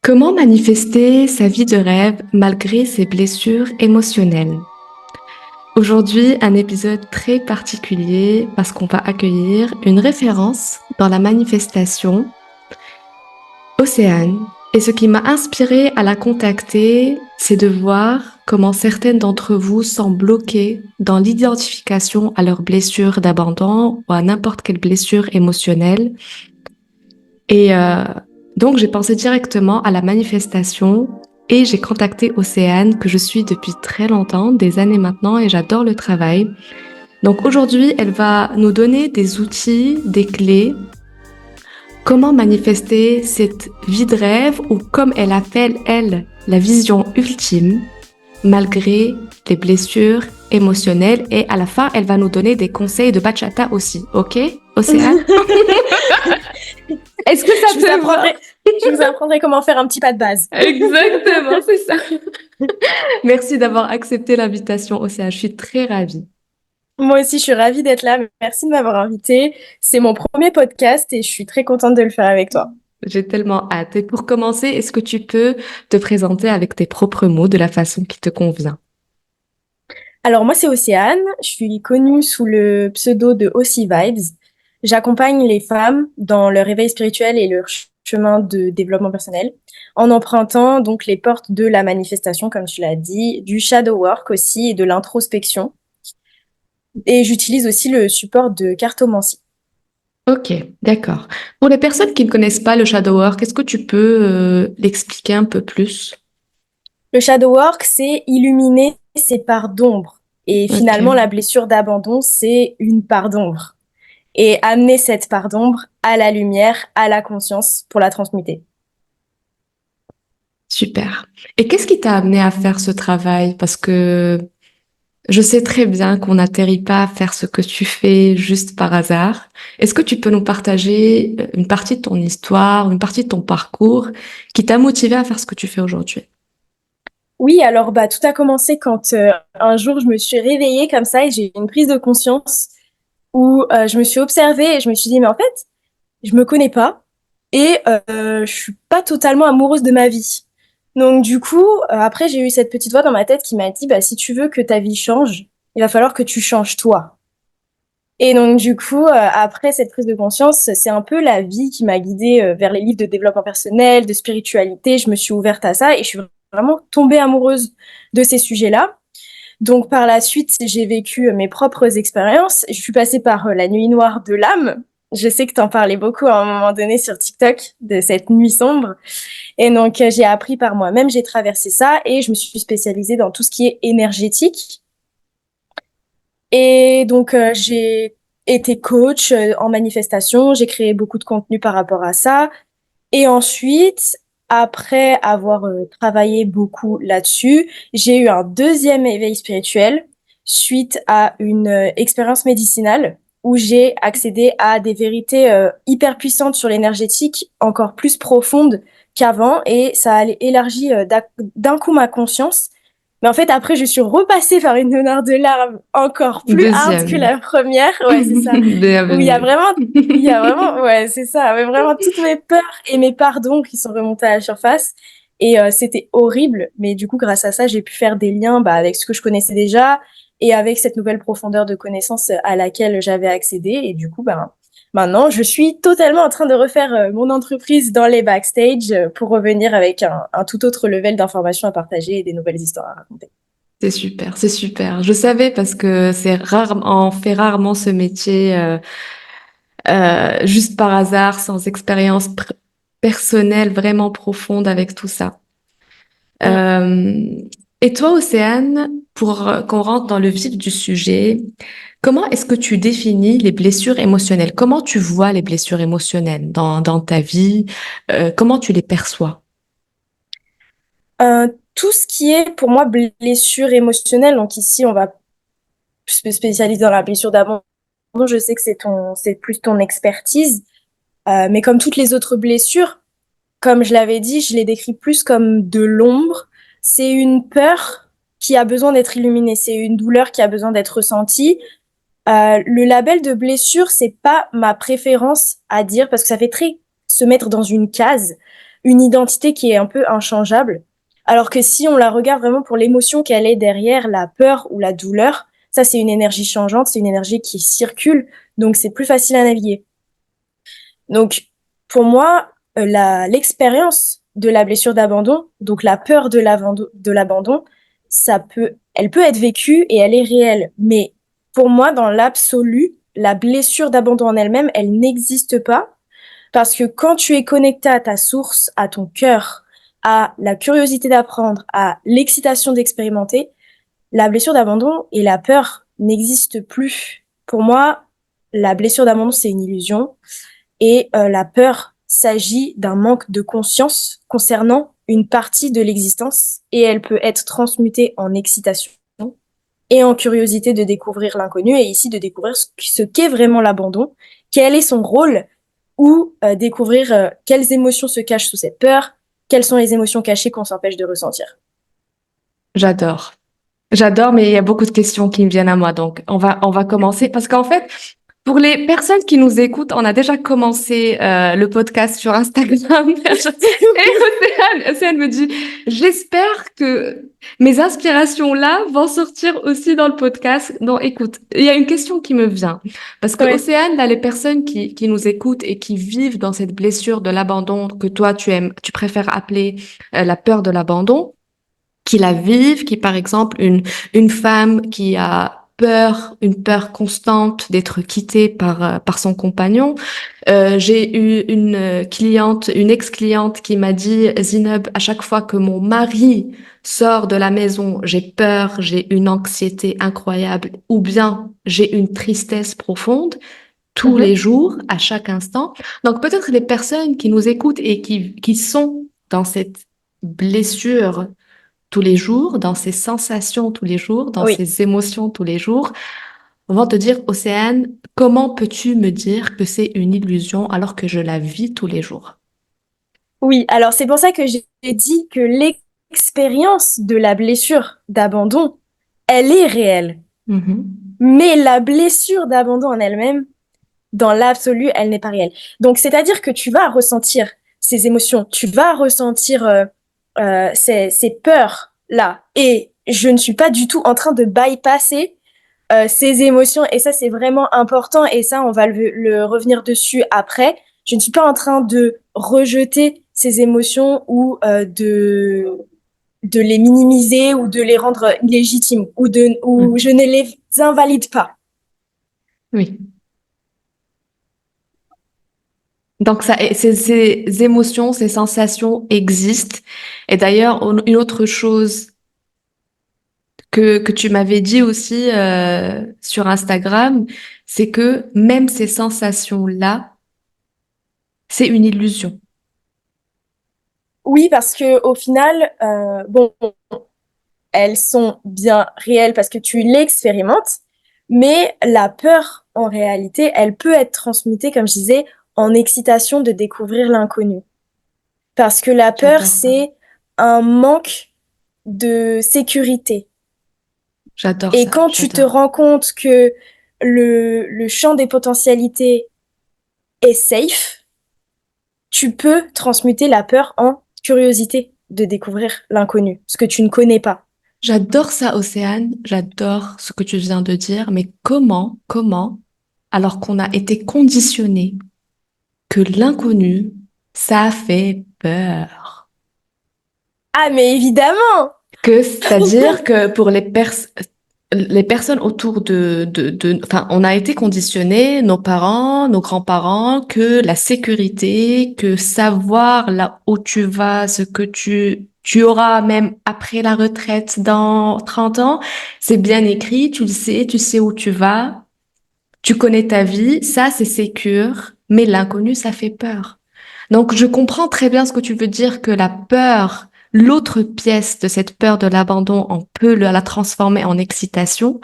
Comment manifester sa vie de rêve malgré ses blessures émotionnelles? Aujourd'hui, un épisode très particulier parce qu'on va accueillir une référence dans la manifestation, Océane. Et ce qui m'a inspiré à la contacter, c'est de voir comment certaines d'entre vous sont bloquées dans l'identification à leurs blessures d'abandon ou à n'importe quelle blessure émotionnelle. Et donc, j'ai pensé directement à la manifestation et j'ai contacté Océane, que je suis depuis très longtemps, des années maintenant, et j'adore le travail. Donc aujourd'hui, elle va nous donner des outils, des clés, comment manifester cette vie de rêve ou comme elle appelle, elle, la vision ultime, malgré les blessures émotionnelles. Et à la fin, elle va nous donner des conseils de bachata aussi. Ok, Océane? Est-ce que ça Je vous apprendrai, je vous apprendrai comment faire un petit pas de base. Exactement, c'est ça. Merci d'avoir accepté l'invitation, Océane. Je suis très ravie. Moi aussi, je suis ravie d'être là. Merci de m'avoir invitée. C'est mon premier podcast et je suis très contente de le faire avec toi. J'ai tellement hâte. Et pour commencer, est-ce que tu peux te présenter avec tes propres mots de la façon qui te convient? Alors moi, c'est Océane. Je suis connue sous le pseudo de Ossi Vibes. J'accompagne les femmes dans leur éveil spirituel et leur chemin de développement personnel en empruntant donc les portes de la manifestation, comme tu l'as dit, du shadow work aussi et de l'introspection. Et j'utilise aussi le support de cartomancie. Ok, d'accord. Pour les personnes qui ne connaissent pas le shadow work, est-ce que tu peux l'expliquer un peu plus? Le shadow work, c'est illuminer ses parts d'ombre. Et finalement, Ok, la blessure d'abandon, c'est une part d'ombre. Et amener cette part d'ombre à la lumière, à la conscience pour la transmuter. super. Et qu'est-ce qui t'a amené à faire ce travail? Parce que je sais très bien qu'on n'atterrit pas à faire ce que tu fais juste par hasard. Est-ce que tu peux nous partager une partie de ton histoire, une partie de ton parcours qui t'a motivé à faire ce que tu fais aujourd'hui? Oui, alors bah tout a commencé quand un jour je me suis réveillée comme ça et j'ai eu une prise de conscience où je me suis observée et je me suis dit mais en fait je me connais pas et je suis pas totalement amoureuse de ma vie. Donc du coup après j'ai eu cette petite voix dans ma tête qui m'a dit bah si tu veux que ta vie change, il va falloir que tu changes toi. Et donc du coup après cette prise de conscience, c'est un peu la vie qui m'a guidée vers les livres de développement personnel, de spiritualité. Je me suis ouverte à ça et je suis vraiment tombée amoureuse de ces sujets-là. Donc par la suite, j'ai vécu mes propres expériences. Je suis passée par la nuit noire de l'âme. Je sais que tu en parlais beaucoup à un moment donné sur TikTok de cette nuit sombre. Et donc j'ai appris par moi-même, j'ai traversé ça et je me suis spécialisée dans tout ce qui est énergétique. Et donc j'ai été coach en manifestation, j'ai créé beaucoup de contenu par rapport à ça. Et ensuite, après avoir travaillé beaucoup là-dessus, j'ai eu un deuxième éveil spirituel suite à une expérience médicinale où j'ai accédé à des vérités hyper puissantes sur l'énergétique, encore plus profondes qu'avant, et ça a élargi d'un coup ma conscience. Mais en fait, après, je suis repassée par une honneur de larmes encore plus hard que Deuxième. la première. Ouais, c'est ça. Où Bienvenue. il y a vraiment, ouais, c'est ça, mais vraiment toutes mes peurs et mes pardons qui sont remontés à la surface. Et c'était horrible, mais du coup, grâce à ça, j'ai pu faire des liens bah, avec ce que je connaissais déjà et avec cette nouvelle profondeur de connaissance à laquelle j'avais accédé. Et du coup, ben, maintenant, je suis totalement en train de refaire mon entreprise dans les backstage pour revenir avec un tout autre level d'informations à partager et des nouvelles histoires à raconter. C'est super, c'est super. Je savais parce que c'est rare, on fait rarement ce métier juste par hasard, sans expérience personnelle vraiment profonde avec tout ça. Mm. Euh, et toi, Océane, pour qu'on rentre dans le vif du sujet, comment est-ce que tu définis les blessures émotionnelles? Comment tu vois les blessures émotionnelles dans ta vie? Comment tu les perçois? Tout ce qui est pour moi blessure émotionnelle, donc ici on va se spécialiser dans la blessure d'abandon. Je sais que c'est plus ton expertise, mais comme toutes les autres blessures, comme je l'avais dit, je les décris plus comme de l'ombre. C'est une peur qui a besoin d'être illuminée, c'est une douleur qui a besoin d'être ressentie. Le label de blessure, c'est pas ma préférence à dire parce que ça fait très se mettre dans une case. une identité qui est un peu inchangeable. Alors que si on la regarde vraiment pour l'émotion qu'elle est derrière, la peur ou la douleur, ça c'est une énergie changeante, c'est une énergie qui circule, donc c'est plus facile à naviguer. Donc pour moi, l'expérience de la blessure d'abandon, donc la peur de l'abandon, elle peut être vécue et elle est réelle. Mais pour moi, dans l'absolu, la blessure d'abandon en elle-même, elle n'existe pas parce que quand tu es connecté à ta source, à ton cœur, à la curiosité d'apprendre, à l'excitation d'expérimenter, la blessure d'abandon et la peur n'existent plus. Pour moi, la blessure d'abandon, c'est une illusion et la peur s'agit d'un manque de conscience concernant une partie de l'existence et elle peut être transmutée en excitation et en curiosité de découvrir l'inconnu et ici de découvrir ce qu'est vraiment l'abandon, quel est son rôle ou découvrir quelles émotions se cachent sous cette peur, quelles sont les émotions cachées qu'on s'empêche de ressentir. J'adore. J'adore, mais il y a beaucoup de questions qui me viennent à moi. Donc, on va commencer parce qu'en fait, pour les personnes qui nous écoutent, on a déjà commencé le podcast sur Instagram. Et Océane me dit, j'espère que mes inspirations là vont sortir aussi dans le podcast. Donc, écoute, il y a une question qui me vient. Parce que Ouais. Océane, là, les personnes qui nous écoutent et qui vivent dans cette blessure de l'abandon que toi, tu préfères appeler la peur de l'abandon, qui la vivent, qui par exemple une femme qui a peur, une peur constante d'être quittée par son compagnon. J'ai eu une cliente, une ex-cliente qui m'a dit, Zineb, à chaque fois que mon mari sort de la maison, j'ai peur, j'ai une anxiété incroyable, ou bien j'ai une tristesse profonde tous les Mhm. jours, à chaque instant. Donc peut-être les personnes qui nous écoutent et qui sont dans cette blessure tous les jours, dans ses sensations tous les jours, dans Oui. ses émotions tous les jours, vont te dire, Océane, comment peux-tu me dire que c'est une illusion alors que je la vis tous les jours? Oui, alors c'est pour ça que j'ai dit que l'expérience de la blessure d'abandon, elle est réelle. Mhm. Mais la blessure d'abandon en elle-même, dans l'absolu, elle n'est pas réelle. Donc, c'est-à-dire que tu vas ressentir ces émotions, tu vas ressentir ces peurs-là. Et je ne suis pas du tout en train de bypasser ces émotions. Et ça, c'est vraiment important. Et ça, on va le revenir dessus après. Je ne suis pas en train de rejeter ces émotions ou de les minimiser ou de les rendre illégitimes ou je Mhm. ne les invalide pas. Oui. Donc ça, ces émotions, ces sensations existent. Et d'ailleurs, une autre chose que tu m'avais dit aussi sur Instagram, c'est que même ces sensations-là, c'est une illusion. Oui, parce que au final, bon, elles sont bien réelles parce que tu l'expérimentes, mais la peur, en réalité, elle peut être transmutée, comme je disais, en excitation de découvrir l'inconnu. Parce que la peur, J'adore ça. c'est un manque de sécurité. J'adore Et ça. quand tu te J'adore. rends compte que le champ des potentialités est safe, tu peux transmuter la peur en curiosité de découvrir l'inconnu, ce que tu ne connais pas. J'adore ça, Océane. J'adore ce que tu viens de dire. Mais comment, alors qu'on a été conditionné que l'inconnu, ça fait peur. Ah, mais évidemment! Que, c'est-à-dire que pour les personnes autour enfin, on a été conditionnés, nos parents, nos grands-parents, que la sécurité, que savoir là où tu vas, ce que tu auras même après la retraite dans 30 ans, c'est bien écrit, tu sais où tu vas, tu connais ta vie, ça c'est sécure, mais l'inconnu, ça fait peur. Donc, je comprends très bien ce que tu veux dire, que la peur, l'autre pièce de cette peur de l'abandon, on peut la transformer en excitation.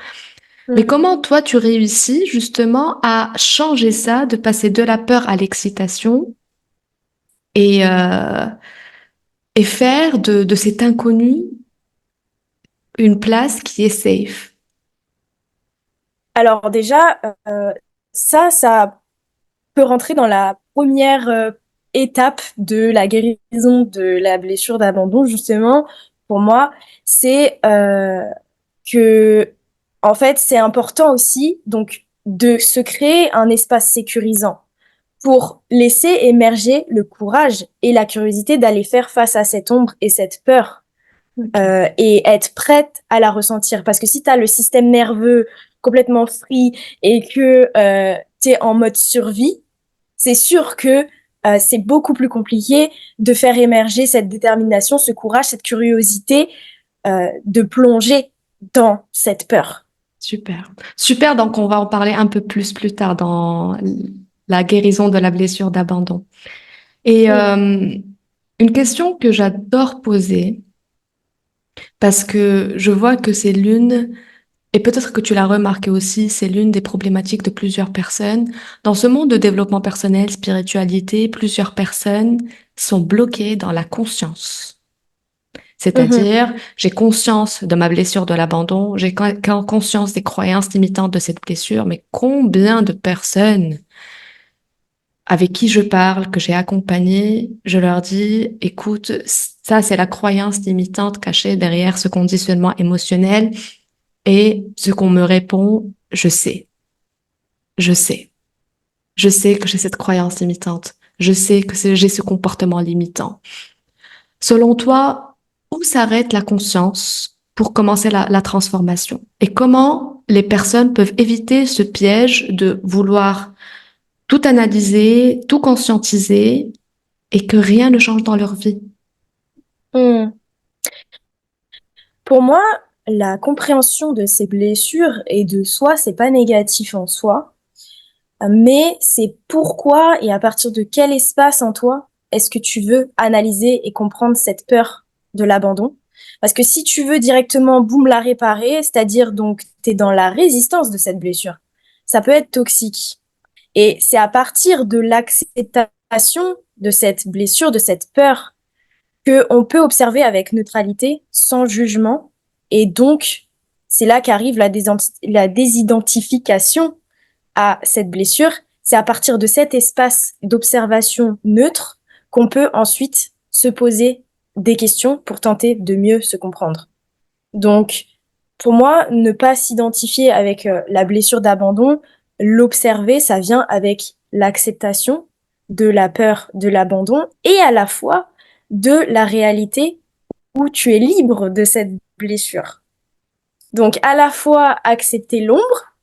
Mais Mm. comment toi, tu réussis justement à changer ça, de passer de la peur à l'excitation et, euh, et faire de cet inconnu une place qui est safe? Alors déjà, ça peut rentrer dans la première étape de la guérison de la blessure d'abandon, justement, pour moi, c'est que, en fait, c'est important aussi, donc, de se créer un espace sécurisant pour laisser émerger le courage et la curiosité d'aller faire face à cette ombre et cette peur Ok. et être prête à la ressentir. Parce que si tu as le système nerveux complètement free et que tu es en mode survie, c'est sûr que c'est beaucoup plus compliqué de faire émerger cette détermination, ce courage, cette curiosité de plonger dans cette peur. Super. Super, donc on va en parler un peu plus tard dans la guérison de la blessure d'abandon. Et Mm. une question que j'adore poser, parce que je vois que c'est l'une, et peut-être que tu l'as remarqué aussi, c'est l'une des problématiques de plusieurs personnes. Dans ce monde de développement personnel, spiritualité, plusieurs personnes sont bloquées dans la conscience. Mhm. C'est-à-dire, j'ai conscience de ma blessure de l'abandon, j'ai conscience des croyances limitantes de cette blessure, mais combien de personnes avec qui je parle, que j'ai accompagné, je leur dis, écoute, ça c'est la croyance limitante cachée derrière ce conditionnement émotionnel et ce qu'on me répond, je sais, je sais, je sais que j'ai cette croyance limitante, je sais que j'ai ce comportement limitant. Selon toi, où s'arrête la conscience pour commencer la transformation? Et comment les personnes peuvent éviter ce piège de vouloir tout analyser, tout conscientiser et que rien ne change dans leur vie? Mm. Pour moi, la compréhension de ces blessures et de soi, c'est pas négatif en soi, mais c'est pourquoi et à partir de quel espace en toi est-ce que tu veux analyser et comprendre cette peur de l'abandon? Parce que si tu veux directement, boum, la réparer, c'est-à-dire donc tu es dans la résistance de cette blessure, ça peut être toxique. Et c'est à partir de l'acceptation de cette blessure, de cette peur, que on peut observer avec neutralité, sans jugement. Et donc, c'est là qu'arrive la désidentification à cette blessure. C'est à partir de cet espace d'observation neutre qu'on peut ensuite se poser des questions pour tenter de mieux se comprendre. Donc, pour moi, ne pas s'identifier avec la blessure d'abandon, l'observer, ça vient avec l'acceptation de la peur de l'abandon et à la fois de la réalité où tu es libre de cette blessure. Donc, à la fois accepter l'ombre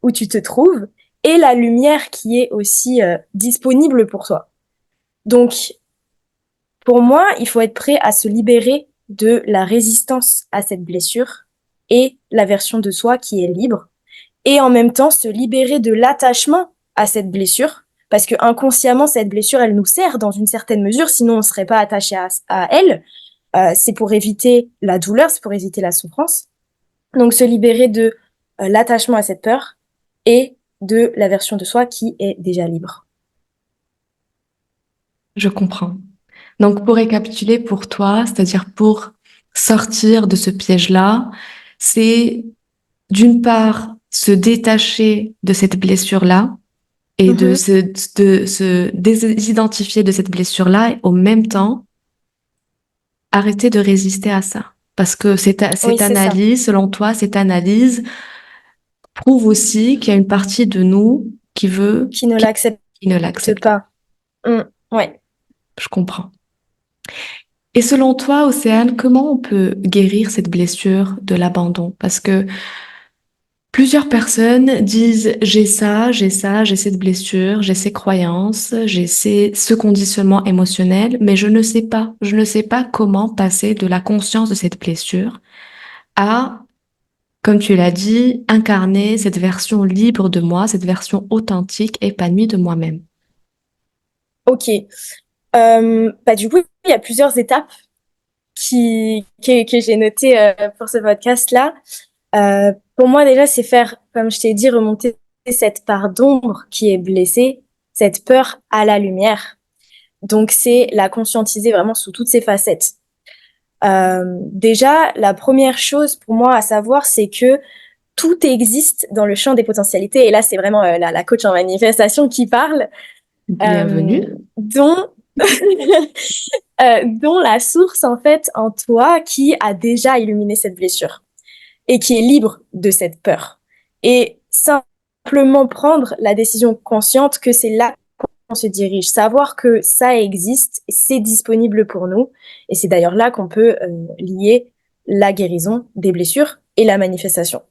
où tu te trouves et la lumière qui est aussi disponible pour toi. Donc, pour moi, il faut être prêt à se libérer de la résistance à cette blessure et la version de soi qui est libre, et en même temps se libérer de l'attachement à cette blessure, parce que inconsciemment, cette blessure, elle nous sert dans une certaine mesure, sinon on ne serait pas attaché à elle. C'est pour éviter la douleur, c'est pour éviter la souffrance. Donc se libérer de l'attachement à cette peur et de la version de soi qui est déjà libre. Je comprends. Donc, pour récapituler pour toi, c'est-à-dire pour sortir de ce piège-là, c'est d'une part se détacher de cette blessure-là et Mhm. de se désidentifier de cette blessure-là et au même temps arrêter de résister à ça. Parce que Oui, cette c'est ça. analyse, selon toi, cette analyse prouve aussi qu'il y a une partie de nous Qui ne l'accepte qui ne l'accepte pas. pas. Mm. Ouais. Je comprends. Et selon toi, Océane, comment on peut guérir cette blessure de l'abandon? Parce que plusieurs personnes disent j'ai ça, j'ai cette blessure, j'ai ces croyances, ce conditionnement émotionnel, mais je ne sais pas comment passer de la conscience de cette blessure à, comme tu l'as dit, incarner cette version libre de moi, cette version authentique, épanouie de moi-même. Ok. Bah, du coup, il y a plusieurs étapes que j'ai notées pour ce podcast-là. Pour moi, déjà, c'est faire, comme je t'ai dit, remonter cette part d'ombre qui est blessée, cette peur à la lumière. Donc, c'est la conscientiser vraiment sous toutes ses facettes. Déjà, la première chose pour moi à savoir, c'est que tout existe dans le champ des potentialités. Et là, c'est vraiment la coach en manifestation qui parle, Bienvenue. dont dont la source, en fait, en toi qui a déjà illuminé cette blessure et qui est libre de cette peur. Et simplement prendre la décision consciente que c'est là qu'on se dirige, savoir que ça existe, c'est disponible pour nous. Et c'est d'ailleurs là qu'on peut lier la guérison des blessures et la manifestation.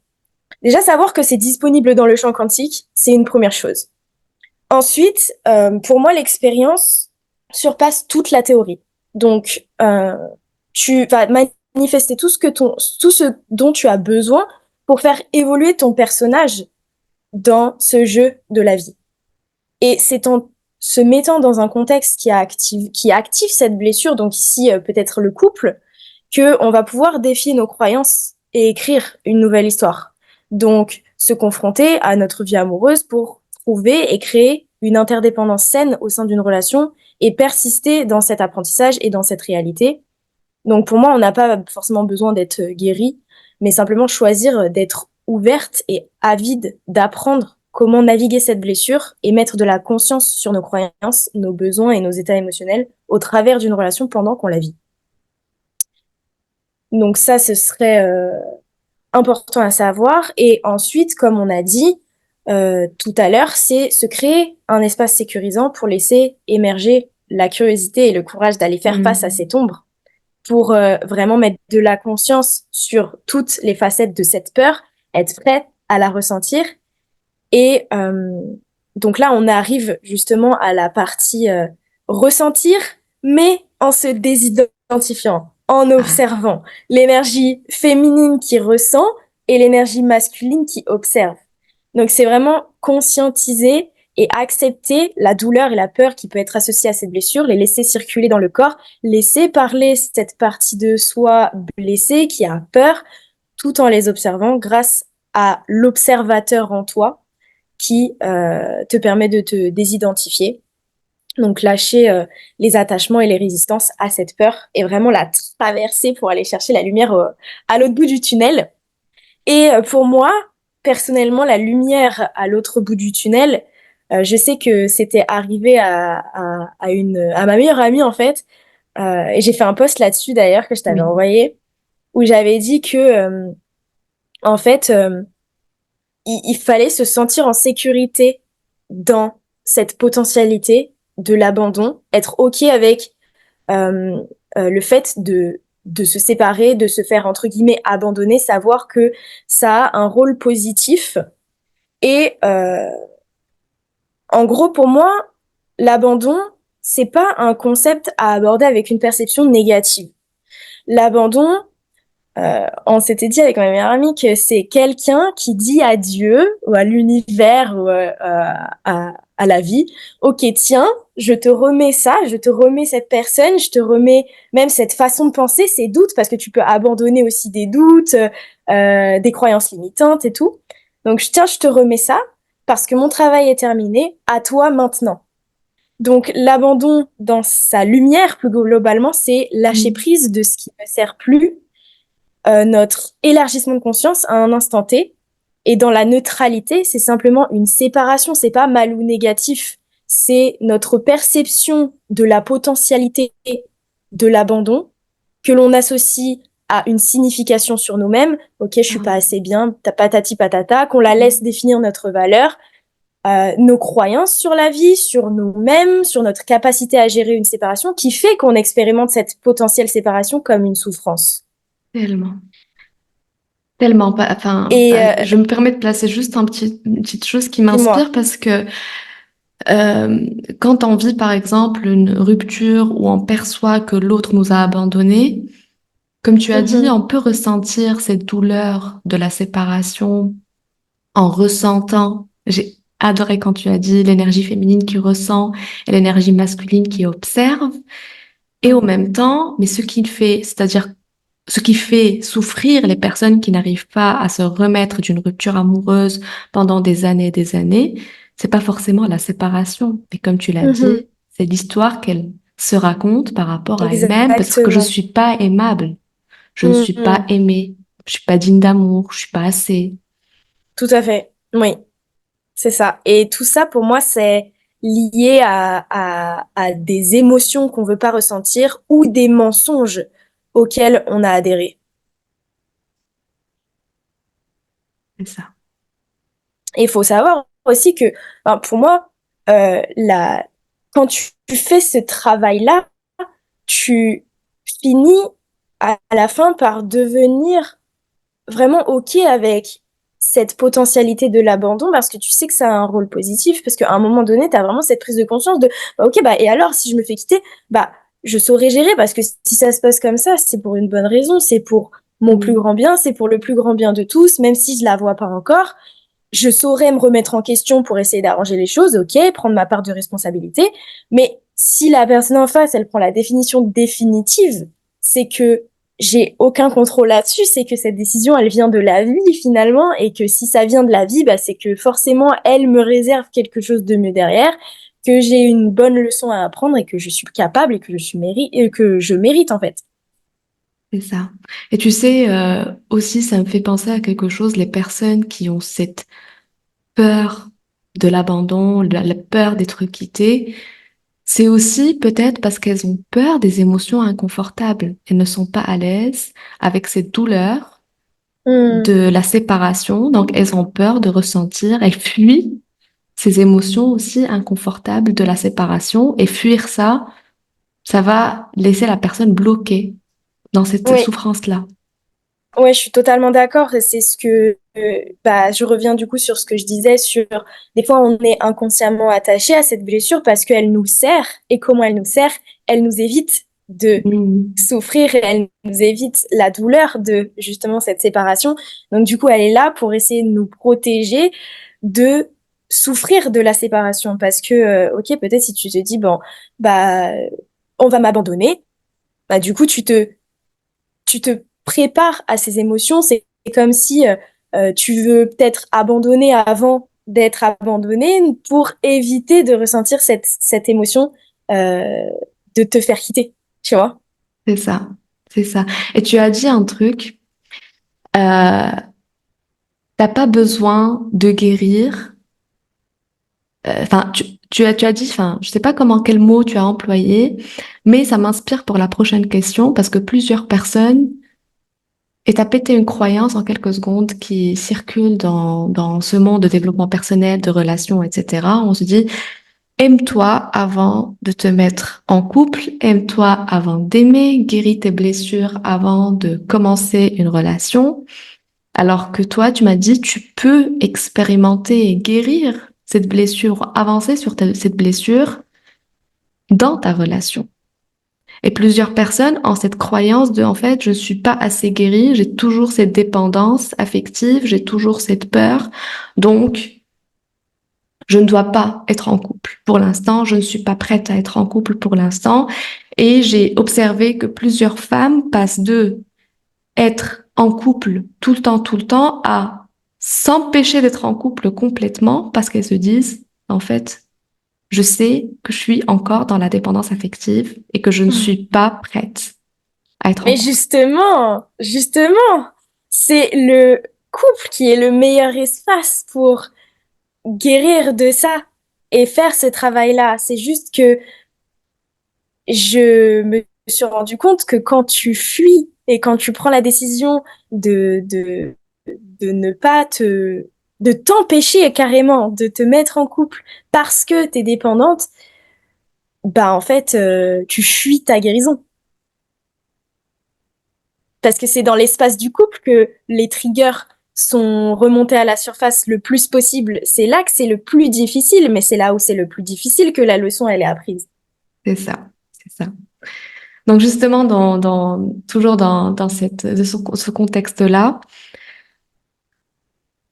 Déjà, savoir que c'est disponible dans le champ quantique, c'est une première chose. Ensuite, pour moi, l'expérience surpasse toute la théorie. Donc, tu vas manifester tout ce dont tu as besoin pour faire évoluer ton personnage dans ce jeu de la vie. Et c'est en se mettant dans un contexte qui active cette blessure, donc ici peut-être le couple, que on va pouvoir défier nos croyances et écrire une nouvelle histoire. Donc, se confronter à notre vie amoureuse pour trouver et créer une interdépendance saine au sein d'une relation et persister dans cet apprentissage et dans cette réalité. Donc, pour moi, on n'a pas forcément besoin d'être guéri, mais simplement choisir d'être ouverte et avide d'apprendre comment naviguer cette blessure et mettre de la conscience sur nos croyances, nos besoins et nos états émotionnels au travers d'une relation pendant qu'on la vit. Donc ça, ce serait important à savoir. Et ensuite, comme on a dit tout à l'heure, c'est se créer un espace sécurisant pour laisser émerger la curiosité et le courage d'aller faire face à cette ombre, pour vraiment mettre de la conscience sur toutes les facettes de cette peur, être prête à la ressentir. Et donc là, on arrive justement à la partie ressentir, mais en se désidentifiant, en observant l'énergie féminine qui ressent et l'énergie masculine qui observe. Donc c'est vraiment conscientiser et accepter la douleur et la peur qui peut être associée à cette blessure, les laisser circuler dans le corps, laisser parler cette partie de soi blessée qui a peur, tout en les observant grâce à l'observateur en toi qui te permet de te désidentifier. Donc lâcher les attachements et les résistances à cette peur et vraiment la traverser pour aller chercher la lumière à l'autre bout du tunnel. Et pour moi, personnellement, la lumière à l'autre bout du tunnel, je sais que c'était arrivé à ma meilleure amie en fait. Et j'ai fait un post là-dessus d'ailleurs que je t'avais Oui. envoyé, où j'avais dit que en fait, il fallait se sentir en sécurité dans cette potentialité de l'abandon, être OK avec le fait de se séparer, de se faire entre guillemets abandonner, savoir que ça a un rôle positif. Et en gros, pour moi, l'abandon, c'est pas un concept à aborder avec une perception négative. L'abandon, on s'était dit avec ma meilleure amie que c'est quelqu'un qui dit à Dieu ou à l'univers ou à la vie, ok, tiens, je te remets ça, je te remets cette personne, je te remets même cette façon de penser, ces doutes, parce que tu peux abandonner aussi des doutes, des croyances limitantes et tout. Donc, tiens, je te remets ça parce que mon travail est terminé, à toi maintenant. Donc, l'abandon dans sa lumière, plus globalement, c'est lâcher prise de ce qui ne sert plus, notre élargissement de conscience à un instant T. Et dans la neutralité, c'est simplement une séparation, c'est pas mal ou négatif, c'est notre perception de la potentialité de l'abandon que l'on associe à une signification sur nous-mêmes. Ok, je suis pas assez bien, patati patata, qu'on la laisse définir notre valeur, nos croyances sur la vie, sur nous-mêmes, sur notre capacité à gérer une séparation, qui fait qu'on expérimente cette potentielle séparation comme une souffrance. Tellement. Tellement pas. Enfin, Et je me permets de placer juste une petite chose qui dis-moi. m'inspire parce que quand on vit par exemple une rupture où on perçoit que l'autre nous a abandonnés, comme tu as dit, Mhm. on peut ressentir cette douleur de la séparation en ressentant. J'ai adoré quand tu as dit l'énergie féminine qui ressent et l'énergie masculine qui observe. Et au même temps, mais ce qui fait, c'est-à-dire ce qui fait souffrir les personnes qui n'arrivent pas à se remettre d'une rupture amoureuse pendant des années, c'est pas forcément la séparation. Mais comme tu l'as Mhm. dit, c'est l'histoire qu'elle se raconte par rapport à elle-même parce que je Exactement. suis pas aimable, je ne suis pas Mhm. aimée, je suis pas digne d'amour, je suis pas assez. Tout à fait. Oui, c'est ça. Et tout ça, pour moi, c'est liées à des émotions qu'on veut pas ressentir ou des mensonges auxquels on a adhéré. C'est ça. Et il faut savoir aussi que, enfin, pour moi, la, quand tu fais ce travail-là, tu finis à la fin par devenir vraiment OK avec cette potentialité de l'abandon parce que tu sais que ça a un rôle positif, parce qu'à un moment donné, tu as vraiment cette prise de conscience de bah, OK, bah, et alors, si je me fais quitter, bah, je saurais gérer parce que si ça se passe comme ça, c'est pour une bonne raison, c'est pour mon plus Mm. grand bien, c'est pour le plus grand bien de tous, même si je la vois pas encore. Je saurais me remettre en question pour essayer d'arranger les choses, OK, prendre ma part de responsabilité. Mais si la personne en face, elle prend la définition définitive, c'est que j'ai aucun contrôle là-dessus, c'est que cette décision, elle vient de la vie finalement, et que si ça vient de la vie, bah, c'est que forcément, elle me réserve quelque chose de mieux derrière, que j'ai une bonne leçon à apprendre et que je suis capable et que je mérite en fait. C'est ça. Et tu sais, aussi, ça me fait penser à quelque chose, les personnes qui ont cette peur de l'abandon, la peur d'être quittées, c'est aussi peut-être parce qu'elles ont peur des émotions inconfortables. Elles ne sont pas à l'aise avec cette douleur Hmm. de la séparation, donc elles ont peur de ressentir, elles fuient ces émotions aussi inconfortables de la séparation et fuir ça, ça va laisser la personne bloquée dans cette Oui, souffrance-là. ouais, je suis totalement d'accord. Et c'est ce que, bah, je reviens du coup sur ce que je disais sur, des fois, on est inconsciemment attaché à cette blessure parce qu'elle nous sert. Et comment elle nous sert? Elle nous évite de Mm. souffrir et elle nous évite la douleur de justement cette séparation. Donc, du coup, elle est là pour essayer de nous protéger de souffrir de la séparation. Parce que, ok, peut-être si tu te dis, bon, bah, on va m'abandonner, bah, du coup, tu te prépares à ces émotions. C'est comme si tu veux peut-être abandonner avant d'être abandonné pour éviter de ressentir cette émotion euh, de te faire quitter, tu vois? C'est ça, c'est ça. Et tu as dit un truc, t'as pas besoin de guérir. Enfin, tu as dit, enfin, je sais pas comment, quel mot tu as employé, mais ça m'inspire pour la prochaine question parce que plusieurs personnes, et t'as pété une croyance en quelques secondes qui circule dans ce monde de développement personnel, de relations, etc. On se dit, aime-toi avant de te mettre en couple, aime-toi avant d'aimer, guéris tes blessures avant de commencer une relation. Alors que toi, tu m'as dit, tu peux expérimenter et guérir cette blessure, avancer sur cette blessure dans ta relation. Et plusieurs personnes ont cette croyance de, en fait, je ne suis pas assez guérie, j'ai toujours cette dépendance affective, j'ai toujours cette peur, donc je ne dois pas être en couple. Pour l'instant, je ne suis pas prête à être en couple pour l'instant. Et j'ai observé que plusieurs femmes passent de être en couple tout le temps, à s'empêcher d'être en couple complètement parce qu'elles se disent, en fait, je sais que je suis encore dans la dépendance affective et que je ne suis pas prête à être en Mais couple. justement, c'est le couple qui est le meilleur espace pour guérir de ça et faire ce travail-là. C'est juste que je me suis rendu compte que quand tu fuis et quand tu prends la décision de, de, de ne pas de t'empêcher carrément de te mettre en couple parce que t'es dépendante, bah en fait, tu fuis ta guérison. Parce que c'est dans l'espace du couple que les triggers sont remontés à la surface le plus possible. C'est là que c'est le plus difficile, mais c'est là où c'est le plus difficile que la leçon, elle est apprise. C'est ça, c'est ça. Donc justement, toujours dans ce contexte-là,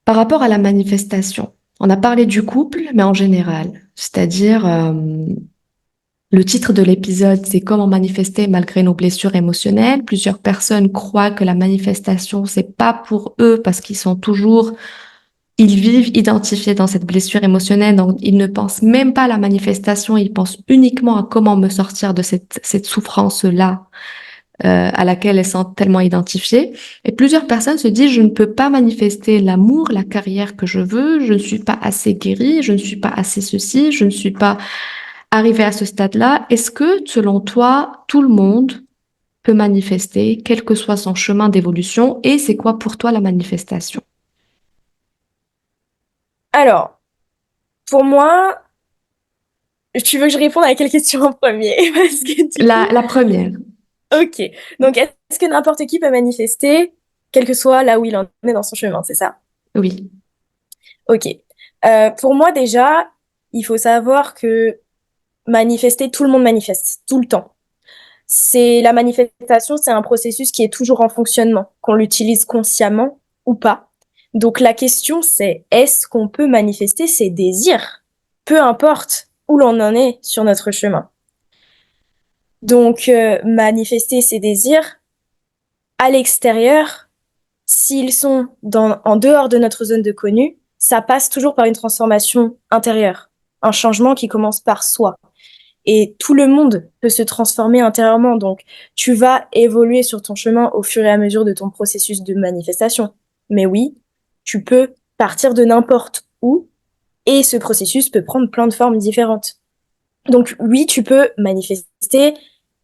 par rapport à la manifestation, on a parlé du couple, mais en général, c'est-à-dire le titre de l'épisode, c'est comment manifester malgré nos blessures émotionnelles. Plusieurs personnes croient que la manifestation, c'est pas pour eux parce qu'ils sont toujours, ils vivent identifiés dans cette blessure émotionnelle, donc ils ne pensent même pas à la manifestation, ils pensent uniquement à comment me sortir de cette souffrance-là à laquelle elles sont tellement identifiées. Et plusieurs personnes se disent, je ne peux pas manifester l'amour, la carrière que je veux, je ne suis pas assez guérie, je ne suis pas assez ceci, je ne suis pas arrivée à ce stade-là. Est-ce que, selon toi, tout le monde peut manifester, quel que soit son chemin d'évolution, et c'est quoi pour toi la manifestation? Alors, pour moi, tu veux que je réponde à quelle question en premier? Parce que du coup, La première, ok. Donc, est-ce que n'importe qui peut manifester, quel que soit là où il en est dans son chemin, c'est ça? oui. Ok. Pour moi, déjà, il faut savoir que manifester, tout le monde manifeste, tout le temps. C'est la manifestation, c'est un processus qui est toujours en fonctionnement, qu'on l'utilise consciemment ou pas. Donc la question c'est est-ce qu'on peut manifester ses désirs, peu importe où l'on en est sur notre chemin. Donc manifester ses désirs à l'extérieur, s'ils sont en dehors de notre zone de connu, ça passe toujours par une transformation intérieure, un changement qui commence par soi. Et tout le monde peut se transformer intérieurement. Donc, tu vas évoluer sur ton chemin au fur et à mesure de ton processus de manifestation. Mais oui, tu peux partir de n'importe où et ce processus peut prendre plein de formes différentes. Donc, oui, tu peux manifester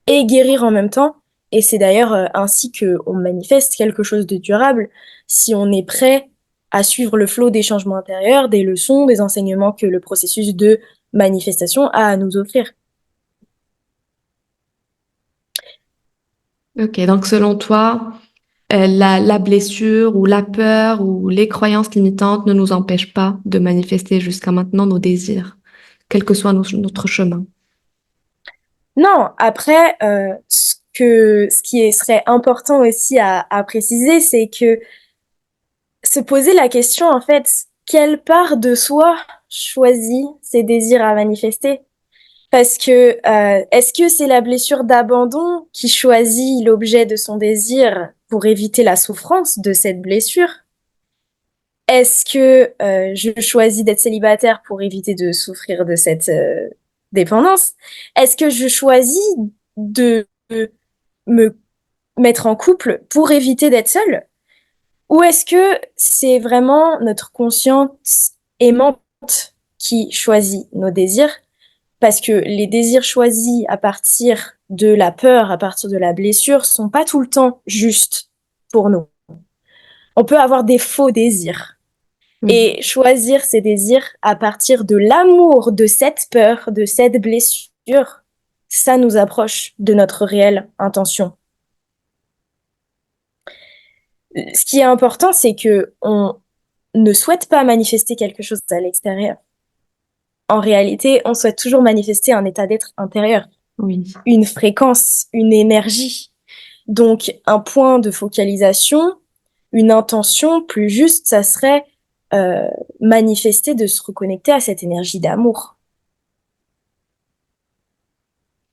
et guérir en même temps. Et c'est d'ailleurs ainsi que on manifeste quelque chose de durable si on est prêt à suivre le flot des changements intérieurs, des leçons, des enseignements que le processus de manifestation a à nous offrir. Ok, donc selon toi, la blessure ou la peur ou les croyances limitantes ne nous empêchent pas de manifester jusqu'à maintenant nos désirs, quel que soit notre chemin. Non, après, serait important aussi à préciser, c'est que se poser la question, en fait, quelle part de soi choisit ses désirs à manifester? Parce que est-ce que c'est la blessure d'abandon qui choisit l'objet de son désir pour éviter la souffrance de cette blessure? Est-ce que je choisis d'être célibataire pour éviter de souffrir de cette dépendance? Est-ce que je choisis de me mettre en couple pour éviter d'être seule? Ou est-ce que c'est vraiment notre conscience aimante qui choisit nos désirs? Parce que les désirs choisis à partir de la peur, à partir de la blessure, sont pas tout le temps justes pour nous. On peut avoir des faux désirs. Oui, Et choisir ses désirs à partir de l'amour de cette peur, de cette blessure, ça nous approche de notre réelle intention. Ce qui est important, c'est que on ne souhaite pas manifester quelque chose à l'extérieur. En réalité, on souhaite toujours manifester un état d'être intérieur, oui. une fréquence, une énergie. Donc, un point de focalisation, une intention plus juste, ça serait euh, manifester de se reconnecter à cette énergie d'amour.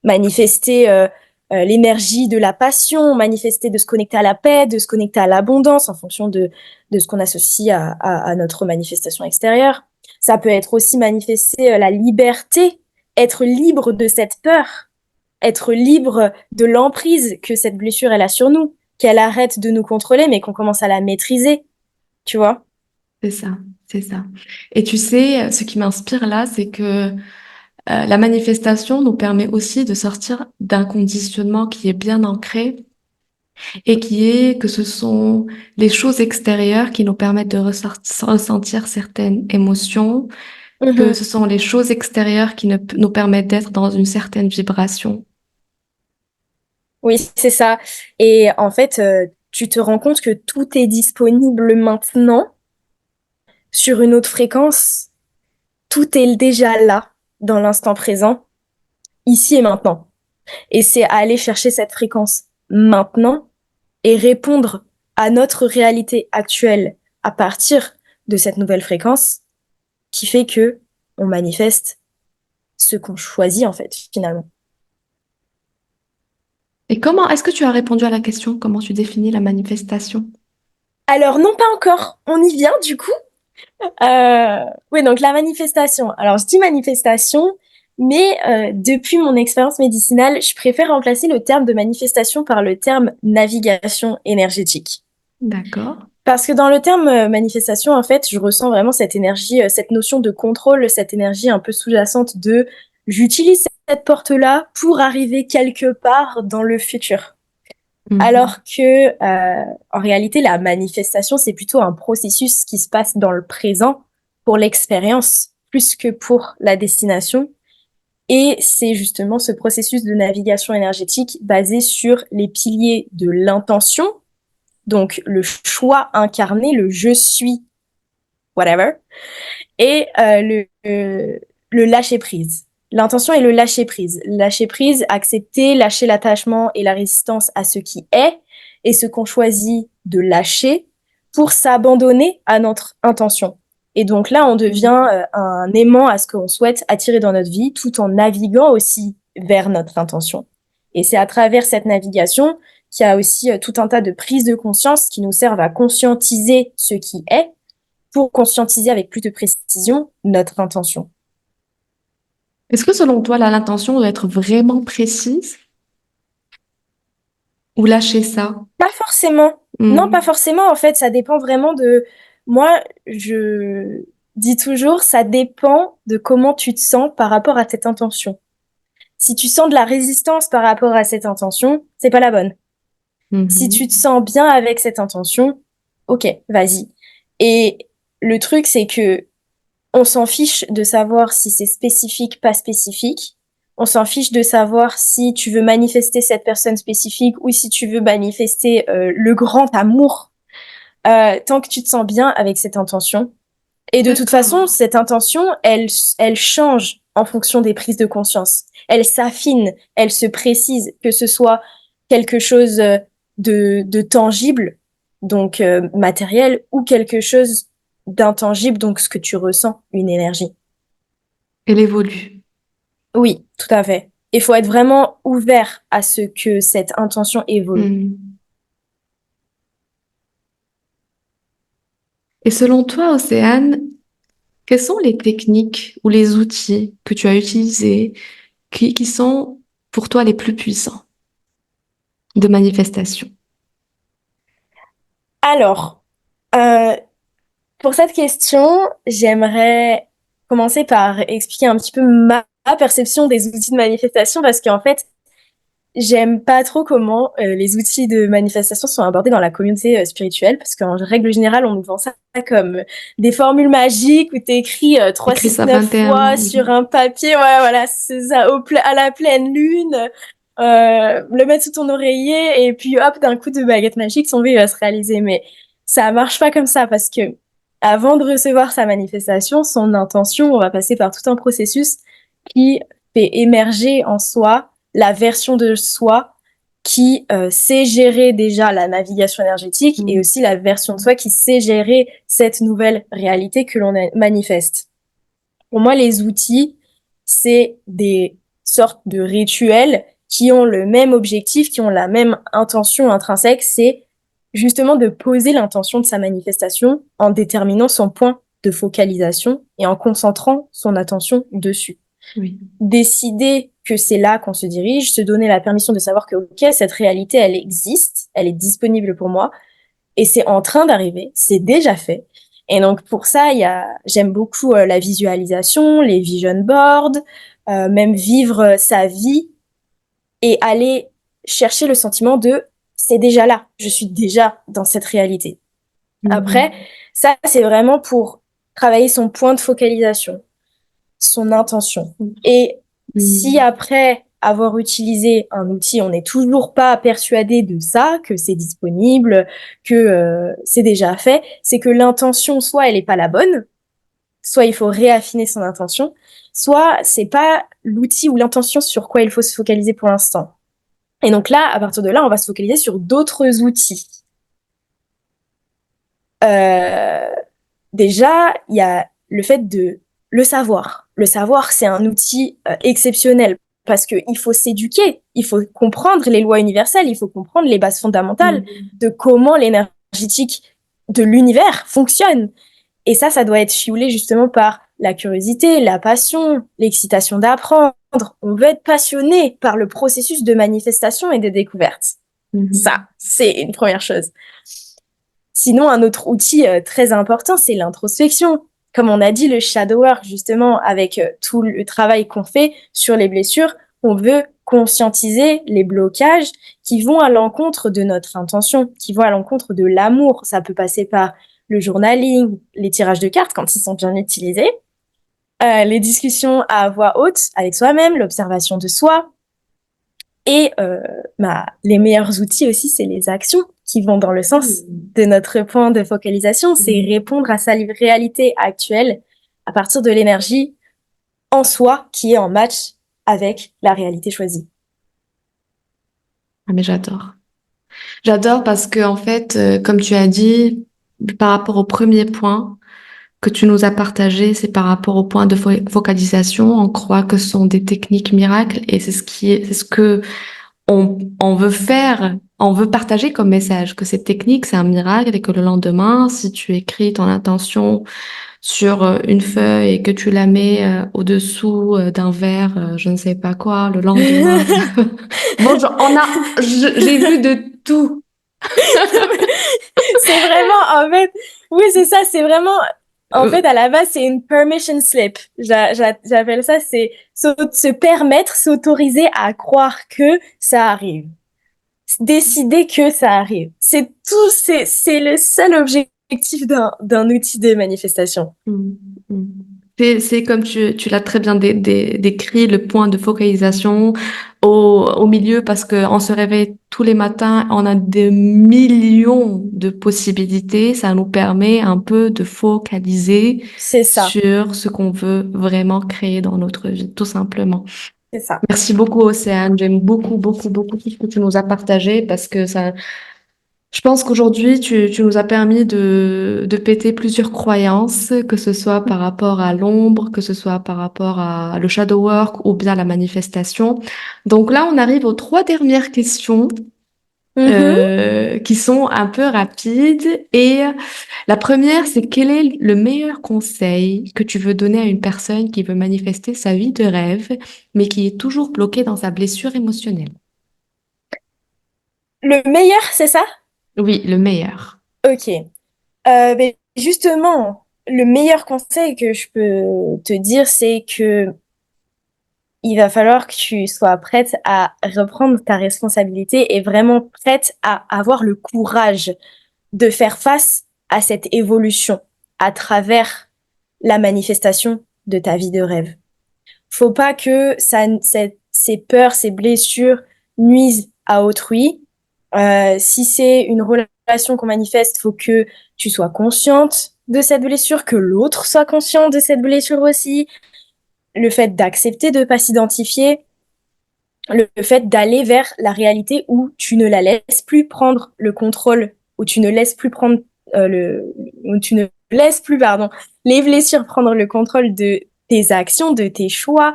Manifester l'énergie de la passion, manifester de se connecter à la paix, de se connecter à l'abondance en fonction de ce qu'on associe à notre manifestation extérieure. Ça peut être aussi manifester la liberté, être libre de cette peur, être libre de l'emprise que cette blessure elle a sur nous, qu'elle arrête de nous contrôler, mais qu'on commence à la maîtriser, tu vois. C'est ça, c'est ça. Et tu sais, ce qui m'inspire là, c'est que la manifestation nous permet aussi de sortir d'un conditionnement qui est bien ancré et qui est que ce sont les choses extérieures qui nous permettent de ressentir certaines émotions, que Mhm. ce sont les choses extérieures qui nous permettent d'être dans une certaine vibration. Oui, c'est ça. Et en fait, tu te rends compte que tout est disponible maintenant sur une autre fréquence. Tout est déjà là, dans l'instant présent, ici et maintenant. Et c'est aller chercher cette fréquence maintenant et répondre à notre réalité actuelle à partir de cette nouvelle fréquence qui fait que on manifeste ce qu'on choisit en fait finalement. Et comment est-ce que tu as répondu à la question, comment tu définis la manifestation? Alors non pas encore, on y vient du coup. Oui donc la manifestation. Alors je dis manifestation, Mais depuis mon expérience médicinale, je préfère remplacer le terme de manifestation par le terme navigation énergétique. D'accord. Parce que dans le terme manifestation, en fait, je ressens vraiment cette énergie, cette notion de contrôle, cette énergie un peu sous-jacente de j'utilise cette porte-là pour arriver quelque part dans le futur. Mhm. Alors que, en réalité, la manifestation, c'est plutôt un processus qui se passe dans le présent pour l'expérience, plus que pour la destination. Et c'est justement ce processus de navigation énergétique basé sur les piliers de l'intention, donc le choix incarné, le je suis, whatever, et le lâcher prise. L'intention est le lâcher prise. Lâcher prise, accepter, lâcher l'attachement et la résistance à ce qui est et ce qu'on choisit de lâcher pour s'abandonner à notre intention. Et donc là, on devient un aimant à ce qu'on souhaite attirer dans notre vie tout en naviguant aussi vers notre intention. Et c'est à travers cette navigation qu'il y a aussi tout un tas de prises de conscience qui nous servent à conscientiser ce qui est pour conscientiser avec plus de précision notre intention. Est-ce que selon toi, l'intention doit être vraiment précise ou lâcher ça? Pas forcément. Non, pas Mhm. forcément. En fait, ça dépend vraiment de... Moi, je dis toujours, ça dépend de comment tu te sens par rapport à cette intention. Si tu sens de la résistance par rapport à cette intention, c'est pas la bonne. Si tu te Mhm. sens bien avec cette intention, ok, vas-y. Et le truc, c'est que on s'en fiche de savoir si c'est spécifique, pas spécifique. On s'en fiche de savoir si tu veux manifester cette personne spécifique ou si tu veux manifester le grand amour, tant que tu te sens bien avec cette intention. Et de toute façon, D'accord. cette intention, elle change en fonction des prises de conscience. Elle s'affine, elle se précise, que ce soit quelque chose de tangible, donc matériel, ou quelque chose d'intangible, donc ce que tu ressens, une énergie. Elle évolue. Oui, tout à fait. Il faut être vraiment ouvert à ce que cette intention évolue. Mhm. Et selon toi, Océane, quelles sont les techniques ou les outils que tu as utilisés qui sont pour toi les plus puissants de manifestation? Alors, euh, pour cette question, j'aimerais commencer par expliquer un petit peu ma perception des outils de manifestation parce qu'en fait, j'aime pas trop comment les outils de manifestation sont abordés dans la communauté spirituelle parce qu'en règle générale, on nous vend ça comme des formules magiques où t'écris Les 3, crises 6, à 9 21, fois oui. sur un papier, ouais, voilà, c'est ça, à la pleine lune, le mettre sous ton oreiller et puis hop, d'un coup de baguette magique, son vœu va se réaliser. Mais ça marche pas comme ça parce que avant de recevoir sa manifestation, son intention, on va passer par tout un processus qui fait émerger en soi la version de soi qui sait gérer déjà la navigation énergétique et Mhm. aussi la version de soi qui sait gérer cette nouvelle réalité que l'on manifeste. Pour moi, les outils, c'est des sortes de rituels qui ont le même objectif, qui ont la même intention intrinsèque, c'est justement de poser l'intention de sa manifestation en déterminant son point de focalisation et en concentrant son attention dessus. Oui. Décider que c'est là qu'on se dirige, se donner la permission de savoir que, ok, cette réalité, elle existe, elle est disponible pour moi, et c'est en train d'arriver, c'est déjà fait. Et donc pour ça, j'aime beaucoup la visualisation, les vision boards, même vivre sa vie et aller chercher le sentiment de c'est déjà là, je suis déjà dans cette réalité. Après, Mhm. ça c'est vraiment pour travailler son point de focalisation, son intention. Et si Mhm. après avoir utilisé un outil, on n'est toujours pas persuadé de ça, que c'est disponible, que c'est déjà fait, c'est que l'intention, soit elle n'est pas la bonne, soit il faut réaffiner son intention, soit c'est pas l'outil ou l'intention sur quoi il faut se focaliser pour l'instant. Et donc là, à partir de là, on va se focaliser sur d'autres outils. Euh, Déjà, il y a le fait de le savoir. Le savoir, c'est un outil exceptionnel parce qu'il faut s'éduquer, il faut comprendre les lois universelles, il faut comprendre les bases fondamentales Mhm. de comment l'énergétique de l'univers fonctionne. Et ça doit être fuelé justement par la curiosité, la passion, l'excitation d'apprendre. On veut être passionné par le processus de manifestation et de découverte. Ça, c'est une première chose. Sinon, un autre outil très important, c'est l'introspection. Comme on a dit, le shadow work, justement, avec tout le travail qu'on fait sur les blessures, on veut conscientiser les blocages qui vont à l'encontre de notre intention, qui vont à l'encontre de l'amour. Ça peut passer par le journaling, les tirages de cartes quand ils sont bien utilisés, les discussions à voix haute avec soi-même, l'observation de soi. Et les meilleurs outils aussi, c'est les actions qui vont dans le sens de notre point de focalisation. C'est répondre à sa réalité actuelle à partir de l'énergie en soi qui est en match avec la réalité choisie. Ah, mais j'adore. J'adore parce que, en fait, comme tu as dit, par rapport au premier point que tu nous as partagé, c'est par rapport au point de focalisation. On croit que ce sont des techniques miracles et c'est ce que on veut faire, on veut partager comme message que cette technique, c'est un miracle et que le lendemain, si tu écris ton intention sur une feuille et que tu la mets au-dessous d'un verre, je ne sais pas quoi, le lendemain. Bon, j'ai vu de tout. C'est vraiment, en fait, oui, c'est ça, c'est vraiment, en fait, à la base, c'est une permission slip. J'appelle ça, c'est se permettre, s'autoriser à croire que ça arrive. Décider que ça arrive. C'est tout, c'est le seul objectif d'un outil de manifestation. C'est comme tu l'as très bien décrit, le point de focalisation au milieu, parce que on se réveille tous les matins, on a des millions de possibilités. Ça nous permet un peu de focaliser C'est ça, sur ce qu'on veut vraiment créer dans notre vie, tout simplement. c'est ça. Merci beaucoup, Océane. J'aime beaucoup, beaucoup, beaucoup tout ce que tu nous as partagé parce que ça, je pense qu'aujourd'hui, tu nous as permis de péter plusieurs croyances, que ce soit par rapport à l'ombre, que ce soit par rapport à le shadow work ou bien la manifestation. Donc là, on arrive aux trois dernières questions Mhm. qui sont un peu rapides. Et la première, c'est quel est le meilleur conseil que tu veux donner à une personne qui veut manifester sa vie de rêve, mais qui est toujours bloquée dans sa blessure émotionnelle? Le meilleur, c'est ça? Oui, le meilleur. Ok. Ben, justement, le meilleur conseil que je peux te dire, c'est que il va falloir que tu sois prête à reprendre ta responsabilité et vraiment prête à avoir le courage de faire face à cette évolution à travers la manifestation de ta vie de rêve. Faut pas que ces peurs, ces blessures nuisent à autrui. Si c'est une relation qu'on manifeste, faut que tu sois consciente de cette blessure, que l'autre soit conscient de cette blessure aussi. Le fait d'accepter de pas s'identifier, le fait d'aller vers la réalité où tu ne la laisses plus prendre le contrôle, où tu ne laisses plus prendre où tu ne laisses plus, pardon, les blessures prendre le contrôle de tes actions, de tes choix,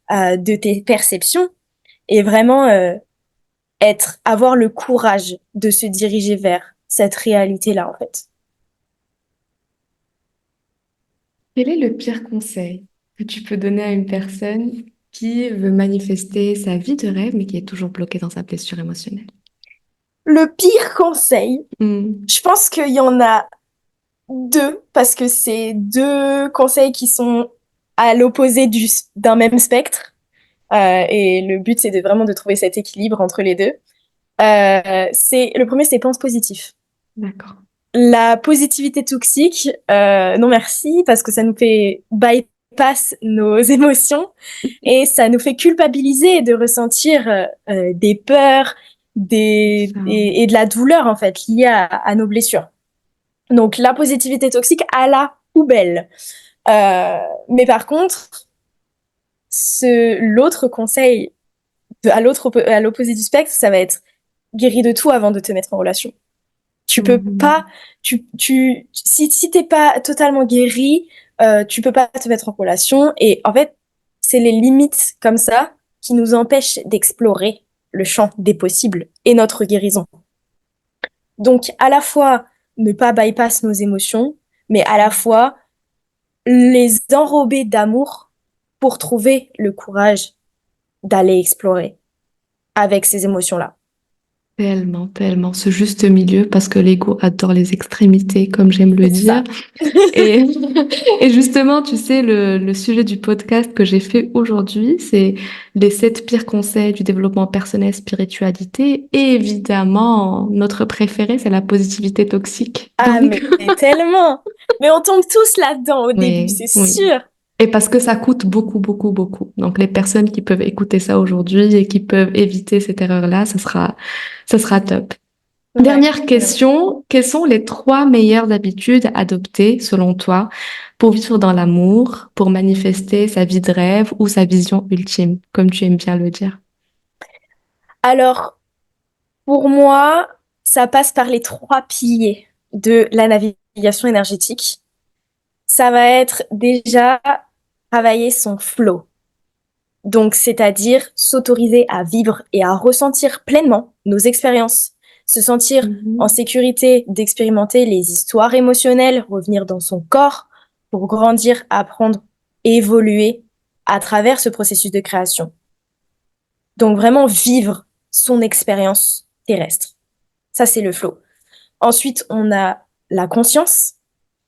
de tes perceptions, et vraiment avoir le courage de se diriger vers cette réalité-là, en fait. Quel est le pire conseil que tu peux donner à une personne qui veut manifester sa vie de rêve, mais qui est toujours bloquée dans sa blessure émotionnelle? Le pire conseil, Hmm. je pense qu'il y en a deux, parce que c'est deux conseils qui sont à l'opposé d'un même spectre. Et le but, c'est vraiment de trouver cet équilibre entre les deux. Le premier, c'est pense positif. D'accord. La positivité toxique, non merci, parce que ça nous fait bypass nos émotions et ça nous fait culpabiliser de ressentir des peurs, Ça. et de la douleur en fait liée à nos blessures. Donc la positivité toxique à la poubelle. Mais par contre, l'autre conseil à l'opposé du spectre, ça va être guéris de tout avant de te mettre en relation. Tu peux pas, Mhm. si t'es pas totalement guéri, tu peux pas te mettre en relation. Et en fait, c'est les limites comme ça qui nous empêchent d'explorer le champ des possibles et notre guérison. Donc, à la fois, ne pas bypass nos émotions, mais à la fois les enrober d'amour pour trouver le courage d'aller explorer avec ces émotions-là. Tellement, tellement, ce juste milieu, parce que l'ego adore les extrémités, comme j'aime le C'est dire. ça. Et, et justement, tu sais, le sujet du podcast que j'ai fait aujourd'hui, c'est les 7 pires conseils du développement personnel, spiritualité. Et évidemment, notre préféré, c'est la positivité toxique. Ah, Donc, mais tellement. Mais on tombe tous là-dedans au début, oui, c'est oui. sûr. Et parce que ça coûte beaucoup, beaucoup, beaucoup. Donc, les personnes qui peuvent écouter ça aujourd'hui et qui peuvent éviter cette erreur-là, ça sera top. Ouais, Dernière tellement. question, quelles sont les 3 meilleures habitudes adoptées selon toi pour vivre dans l'amour, pour manifester sa vie de rêve ou sa vision ultime, comme tu aimes bien le dire? Alors, pour moi, ça passe par les 3 piliers de la navigation énergétique. Ça va être déjà travailler son flow. Donc, c'est-à-dire s'autoriser à vivre et à ressentir pleinement nos expériences, se sentir en Mhm. sécurité d'expérimenter les histoires émotionnelles, revenir dans son corps pour grandir, apprendre, évoluer à travers ce processus de création. Donc, vraiment vivre son expérience terrestre. Ça, c'est le flow. Ensuite, on a la conscience.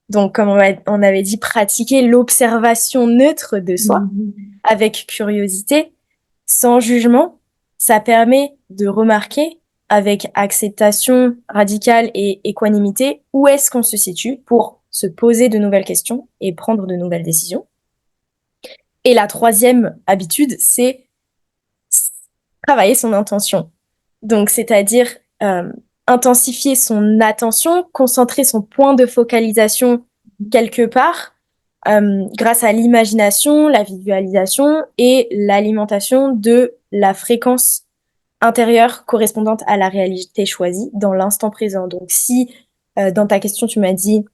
Donc, comme on avait dit, pratiquer l'observation neutre de soi Mhm. avec curiosité, sans jugement. Ça permet de remarquer avec acceptation radicale et équanimité où est-ce qu'on se situe pour se poser de nouvelles questions et prendre de nouvelles décisions. Et la troisième habitude, c'est travailler son intention. Donc, c'est-à-dire euh, intensifier son attention, concentrer son point de focalisation quelque part grâce à l'imagination, la visualisation et l'alimentation de la fréquence intérieure correspondante à la réalité choisie dans l'instant présent. Donc, si dans ta question, tu m'as dit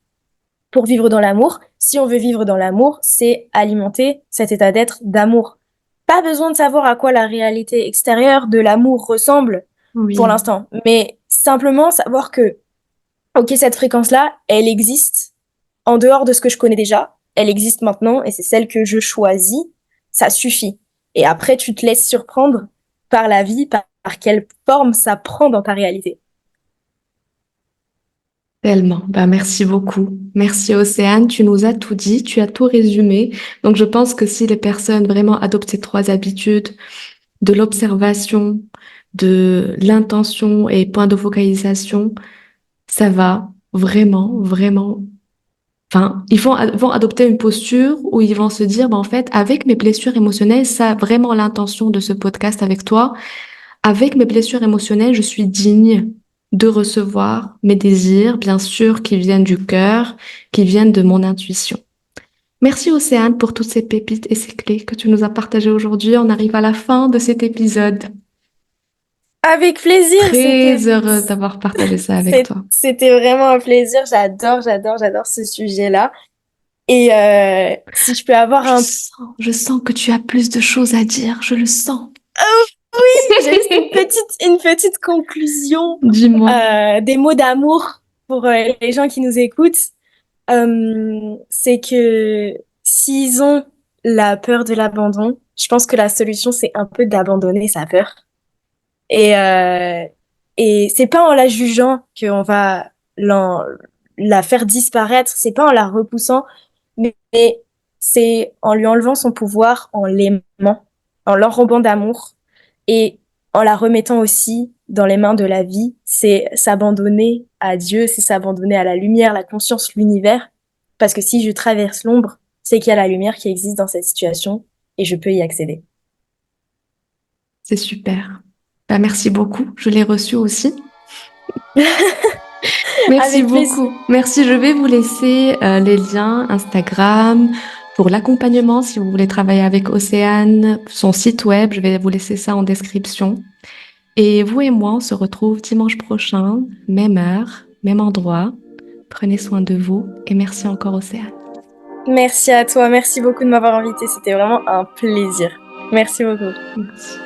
pour vivre dans l'amour, si on veut vivre dans l'amour, c'est alimenter cet état d'être d'amour. Pas besoin de savoir à quoi la réalité extérieure de l'amour ressemble pour Oui, l'instant, mais simplement savoir que, ok, cette fréquence-là, elle existe en dehors de ce que je connais déjà, elle existe maintenant et c'est celle que je choisis, ça suffit. Et après, tu te laisses surprendre par la vie, par quelle forme ça prend dans ta réalité. tellement. Ben, merci beaucoup. Merci Océane, tu nous as tout dit, tu as tout résumé. Donc, je pense que si les personnes vraiment adoptent ces 3 habitudes, de l'observation, de l'intention et point de focalisation, ça va vraiment, vraiment. Enfin, vont adopter une posture où ils vont se dire, ben, en fait, avec mes blessures émotionnelles, ça, vraiment l'intention de ce podcast avec toi, avec mes blessures émotionnelles, je suis digne de recevoir mes désirs, bien sûr, qui viennent du cœur, qui viennent de mon intuition. Merci Océane pour toutes ces pépites et ces clés que tu nous as partagées aujourd'hui. On arrive à la fin de cet épisode. Avec plaisir, Très heureuse d'avoir partagé ça avec toi. c'était vraiment un plaisir. J'adore ce sujet-là. Et si je peux avoir Je sens que tu as plus de choses à dire, je le sens. j'ai juste une petite conclusion, Dis-moi. des mots d'amour pour les gens qui nous écoutent. C'est que s'ils ont la peur de l'abandon, je pense que la solution, c'est un peu d'abandonner sa peur. Et, euh, et c'est pas en la jugeant qu'on va la faire disparaître, c'est pas en la repoussant, mais c'est en lui enlevant son pouvoir, en l'aimant, en l'enrobant d'amour et en la remettant aussi dans les mains de la vie. C'est s'abandonner à Dieu, c'est s'abandonner à la lumière, la conscience, l'univers. Parce que si je traverse l'ombre, c'est qu'il y a la lumière qui existe dans cette situation et je peux y accéder. C'est super. Bah, merci beaucoup. Je l'ai reçu aussi. Merci Avec plaisir. beaucoup. Merci. Je vais vous laisser les liens Instagram pour l'accompagnement si vous voulez travailler avec Océane, son site web. Je vais vous laisser ça en description. Et vous et moi, on se retrouve dimanche prochain, même heure, même endroit. Prenez soin de vous et merci encore Océane. Merci à toi, merci beaucoup de m'avoir invité, c'était vraiment un plaisir. Merci beaucoup. Merci.